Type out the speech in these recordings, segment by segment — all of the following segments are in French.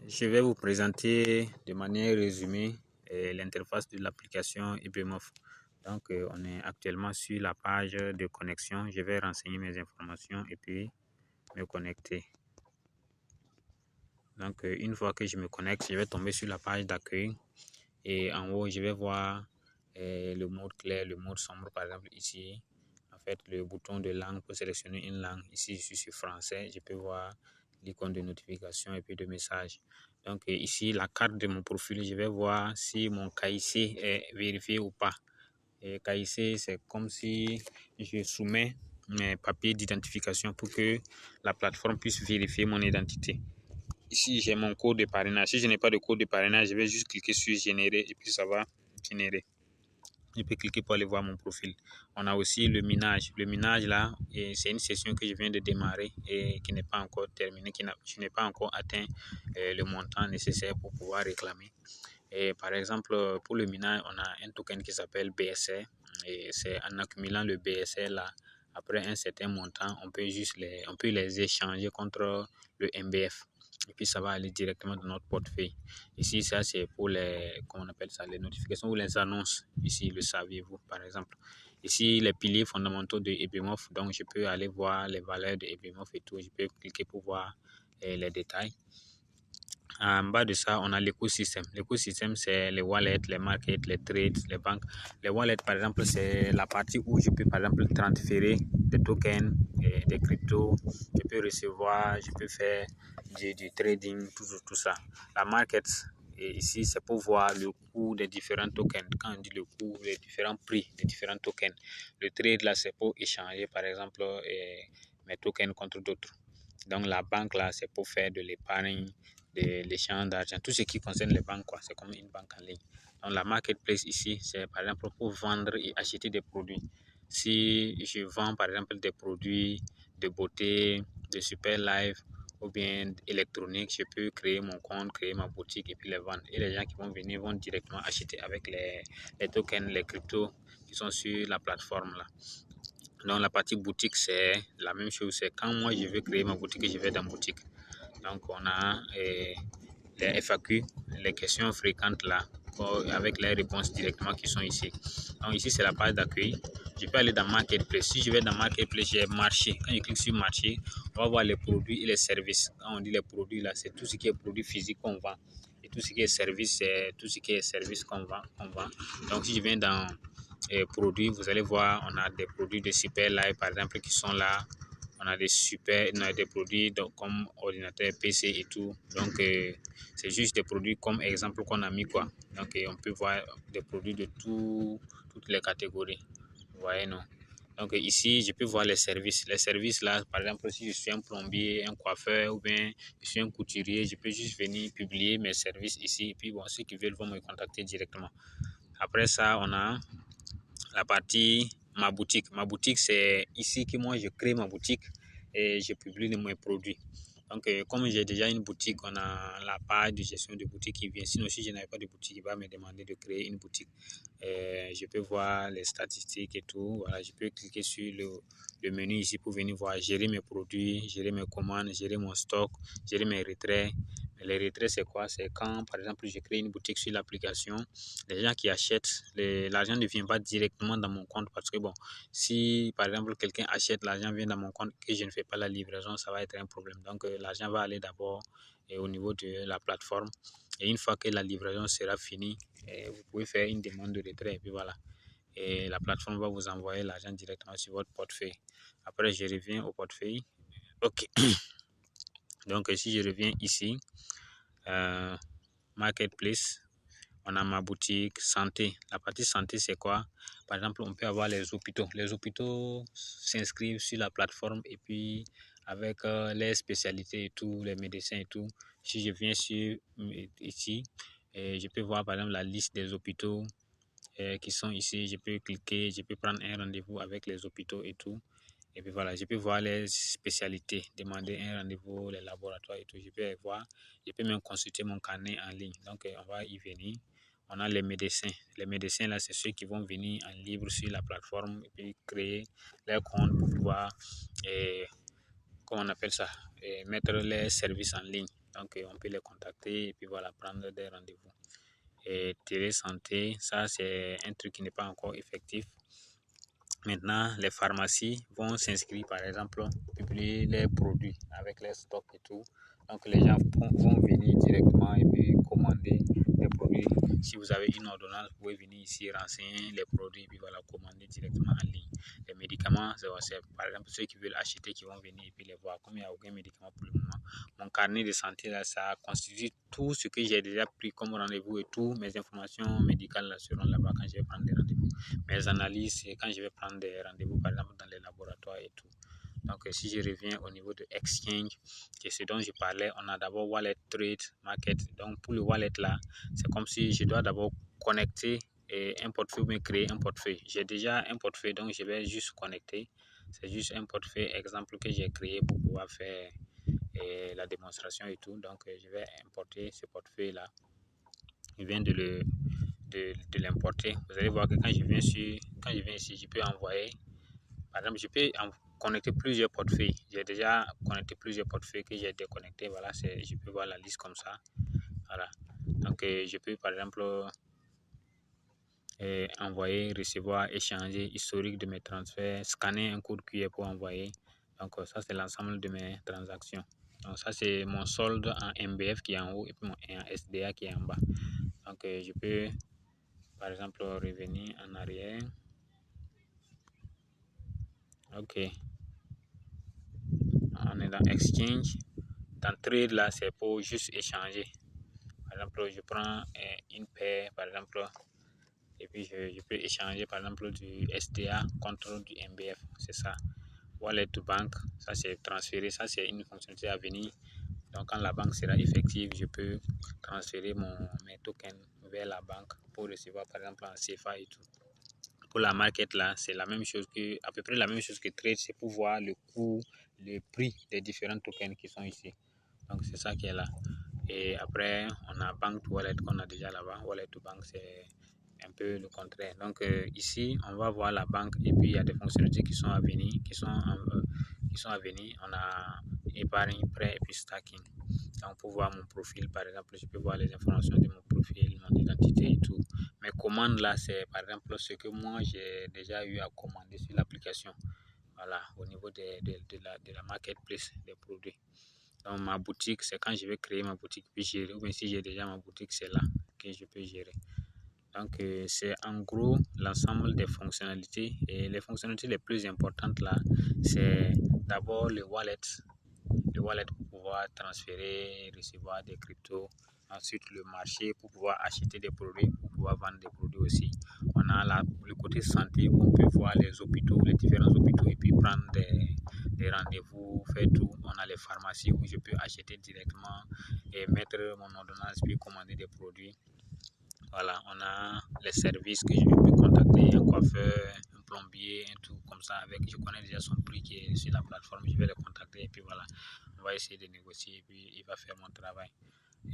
Je vais vous présenter de manière résumée l'interface de l'application IBMOF. Donc, on est actuellement sur la page de connexion. Je vais renseigner mes informations et puis me connecter. Donc, une fois que je me connecte, je vais tomber sur la page d'accueil. Et en haut, je vais voir le mode clair, le mode sombre, par exemple ici. En fait, le bouton de langue pour sélectionner une langue. Ici, je suis sur français. Je peux voir l'icône de notification et puis de messages. Donc ici, la carte de mon profil, je vais voir si mon KIC est vérifié ou pas. Et KIC, c'est comme si je soumets mes papiers d'identification pour que la plateforme puisse vérifier mon identité. Ici, j'ai mon code de parrainage. Si je n'ai pas de code de parrainage, je vais juste cliquer sur générer et puis ça va générer. Je peux cliquer pour aller voir mon profil. On a aussi le minage. Le minage là, c'est une session que je viens de démarrer et qui n'est pas encore terminée, je n'ai pas encore atteint le montant nécessaire pour pouvoir réclamer. Et par exemple, pour le minage, on a un token qui s'appelle BSR. Et c'est en accumulant le BSR là, après un certain montant, on peut les échanger contre le MBF. Et puis ça va aller directement dans notre portefeuille. Ici, ça c'est pour comment on appelle ça, les notifications ou les annonces. Ici, le saviez-vous par exemple. Ici, les piliers fondamentaux de IBMOF. Donc, je peux aller voir les valeurs de IBMOF et tout. Je peux cliquer pour voir les détails. En bas de ça, on a l'écosystème. L'écosystème, c'est les wallets, les markets, les trades, les banques. Les wallets, par exemple, c'est la partie où je peux, par exemple, transférer des tokens, des cryptos. Je peux recevoir, je peux faire du trading, tout ça. La market, et ici, c'est pour voir le coût des différents tokens. Quand on dit le coût, les différents prix des différents tokens. Le trade, là, c'est pour échanger, par exemple, mes tokens contre d'autres. Donc, la banque, là, c'est pour faire de l'épargne, de l'échange d'argent, tout ce qui concerne les banques, quoi. C'est comme une banque en ligne. Donc, la marketplace ici, c'est par exemple pour vendre et acheter des produits. Si je vends par exemple des produits de beauté, de super life ou bien électronique, je peux créer mon compte, créer ma boutique et puis les vendre. Et les gens qui vont venir vont directement acheter avec les tokens, les cryptos qui sont sur la plateforme là. Donc la partie boutique, c'est la même chose. C'est quand moi je veux créer ma boutique, je vais dans boutique. Donc on a les FAQ, les questions fréquentes là, avec les réponses directement qui sont ici. Donc ici c'est la page d'accueil. Je peux aller dans Marketplace. Si je vais dans Marketplace, j'ai marché. Quand je clique sur marché, on va voir les produits et les services. Quand on dit les produits là, c'est tout ce qui est produit physique qu'on vend. Et tout ce qui est service, c'est tout ce qui est service qu'on vend. Donc si je viens dans produits, vous allez voir, on a des produits de super live par exemple qui sont là. On a des produits comme ordinateur, PC et tout. Donc, c'est juste des produits comme exemple qu'on a mis quoi. Donc, on peut voir des produits de toutes les catégories. Vous voyez, non? Donc, ici, je peux voir les services. Les services là, par exemple, si je suis un plombier, un coiffeur ou bien je suis un couturier, je peux juste venir publier mes services ici. Et puis, bon, ceux qui veulent vont me contacter directement. Après ça, on a la partie ma boutique. Ma boutique, c'est ici que moi je crée ma boutique et je publie mes produits. Donc, comme j'ai déjà une boutique, on a la page de gestion de boutique qui vient. Sinon, si je n'avais pas de boutique, il va me demander de créer une boutique. Je peux voir les statistiques et tout. Voilà, je peux cliquer sur le menu ici pour venir voir, gérer mes produits, gérer mes commandes, gérer mon stock, gérer mes retraits. Les retraits, c'est quoi? C'est quand, par exemple, je crée une boutique sur l'application, les gens qui achètent, l'argent ne vient pas directement dans mon compte parce que, bon, si, par exemple, quelqu'un achète, l'argent vient dans mon compte et je ne fais pas la livraison, ça va être un problème. Donc, l'argent va aller d'abord au niveau de la plateforme. Et une fois que la livraison sera finie, vous pouvez faire une demande de retrait et puis voilà. Et la plateforme va vous envoyer l'argent directement sur votre portefeuille. Après, je reviens au portefeuille. OK. Donc, si je reviens ici, Marketplace, on a ma boutique, santé. La partie santé, c'est quoi? Par exemple, on peut avoir les hôpitaux. Les hôpitaux s'inscrivent sur la plateforme et puis avec les spécialités et tout, les médecins et tout. Si je viens sur ici, je peux voir par exemple la liste des hôpitaux qui sont ici. Je peux cliquer, je peux prendre un rendez-vous avec les hôpitaux et tout. Et puis voilà, je peux voir les spécialités, demander un rendez-vous, les laboratoires et tout. Je peux voir, je peux même consulter mon carnet en ligne. Donc, on va y venir. On a les médecins. Les médecins, là, c'est ceux qui vont venir en libre sur la plateforme et puis créer leur compte pour pouvoir, comment on appelle ça, mettre les services en ligne. Donc, on peut les contacter et puis voilà, prendre des rendez-vous. Et télésanté, ça c'est un truc qui n'est pas encore effectif. Maintenant, les pharmacies vont s'inscrire, par exemple, publier les produits avec les stocks et tout. Donc, les gens vont venir directement et puis commander les produits. Si vous avez une ordonnance, vous pouvez venir ici renseigner les produits et puis voilà, commander directement en ligne. Les médicaments, c'est par exemple ceux qui veulent acheter qui vont venir et puis les voir. Comme il n'y a aucun médicament pour le moment, mon carnet de santé là, ça constitue tout ce que j'ai déjà pris comme rendez-vous et tout. Mes informations médicales là, seront là-bas quand je vais prendre des rendez-vous. Mes analyses, c'est quand je vais prendre des rendez-vous par exemple dans les laboratoires et tout. Donc si je reviens au niveau de Exchange, c'est ce dont je parlais, on a d'abord Wallet, Trade, Market. Donc pour le Wallet là, c'est comme si je dois d'abord connecter un portefeuille ou me créer un portefeuille. J'ai déjà un portefeuille, donc je vais juste connecter. C'est juste un portefeuille exemple que j'ai créé pour pouvoir faire la démonstration et tout. Donc je vais importer ce portefeuille là. Je viens de l'importer. Vous allez voir que quand je viens ici, je peux envoyer. Par exemple, je peux connecter plusieurs portefeuilles. J'ai déjà connecté plusieurs portefeuilles que j'ai déconnectés. Voilà, je peux voir la liste comme ça. Voilà. Donc, je peux par exemple envoyer, recevoir, échanger, historique de mes transferts, scanner un code QR pour envoyer. Donc, ça, c'est l'ensemble de mes transactions. Donc, ça, c'est mon solde en MBF qui est en haut et puis en SDA qui est en bas. Donc, je peux, par exemple, revenir en arrière. Ok. On est dans Exchange. Dans Trade, là, c'est pour juste échanger. Par exemple, je prends une paire, par exemple, et puis je peux échanger, par exemple, du SDA contre du MBF. C'est ça. Wallet to bank, ça c'est transférer. Ça, c'est une fonctionnalité à venir. Donc, quand la banque sera effective, je peux transférer mes tokens vers la banque pour recevoir, par exemple, en CFA et tout. Pour la market là, c'est la même chose que, à peu près la même chose que Trade, c'est pour voir le coût, le prix des différents tokens qui sont ici. Donc c'est ça qui est là. Et après, on a Bank to Wallet qu'on a déjà là-bas. Wallet to Bank, c'est un peu le contraire. Donc ici, on va voir la banque et puis il y a des fonctionnalités qui sont à venir, qui sont à venir. On a épargne, prêt et puis stacking. Donc pour voir mon profil, par exemple, je peux voir les informations de mon profil, mon identité et tout. Mes commandes là, c'est par exemple ce que moi j'ai déjà eu à commander sur l'application. Voilà, au niveau de la marketplace des produits. Donc ma boutique, c'est quand je vais créer ma boutique puis gérer, ou bien si j'ai déjà ma boutique, c'est là que je peux gérer. Donc c'est en gros l'ensemble des fonctionnalités, et les fonctionnalités les plus importantes là, c'est d'abord le wallet pour pouvoir transférer, recevoir des cryptos. Ensuite, le marché pour pouvoir acheter des produits, pour pouvoir vendre des produits aussi. On a le côté santé où on peut voir les hôpitaux, les différents hôpitaux et puis prendre des rendez-vous, faire tout. On a les pharmacies où je peux acheter directement et mettre mon ordonnance puis commander des produits. Voilà, on a les services que je peux contacter, un coiffeur, un plombier, un tout comme ça. Je connais déjà son prix qui est sur la plateforme, je vais le contacter et puis voilà, on va essayer de négocier et puis il va faire mon travail.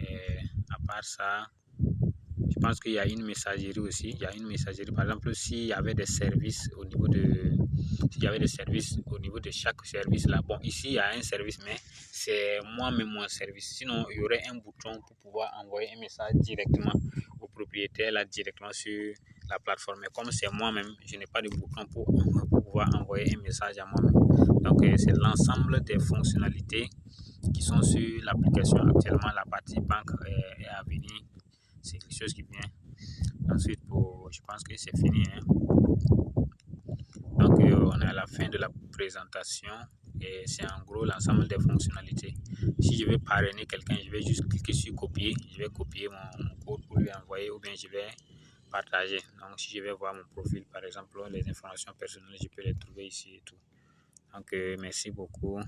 Et à part ça, je pense qu'il y a une messagerie aussi. Il y a une messagerie, par exemple, s'il y avait des services au niveau de chaque service là. Bon, ici il y a un service, mais c'est moi-même mon service. Sinon, il y aurait un bouton pour pouvoir envoyer un message directement au propriétaire là, directement sur la plateforme. Mais comme c'est moi-même, je n'ai pas de bouton pour pouvoir envoyer un message à moi-même. Donc, c'est l'ensemble des fonctionnalités qui sont sur l'application actuellement. La partie banque est à venir. C'est quelque chose qui vient. Ensuite, je pense que c'est fini. Hein. Donc, on est à la fin de la présentation et c'est en gros l'ensemble des fonctionnalités. Si je veux parrainer quelqu'un, je vais juste cliquer sur copier. Je vais copier mon code pour lui envoyer ou bien je vais partager. Donc, si je vais voir mon profil, par exemple, les informations personnelles, je peux les trouver ici et tout. Donc, merci beaucoup.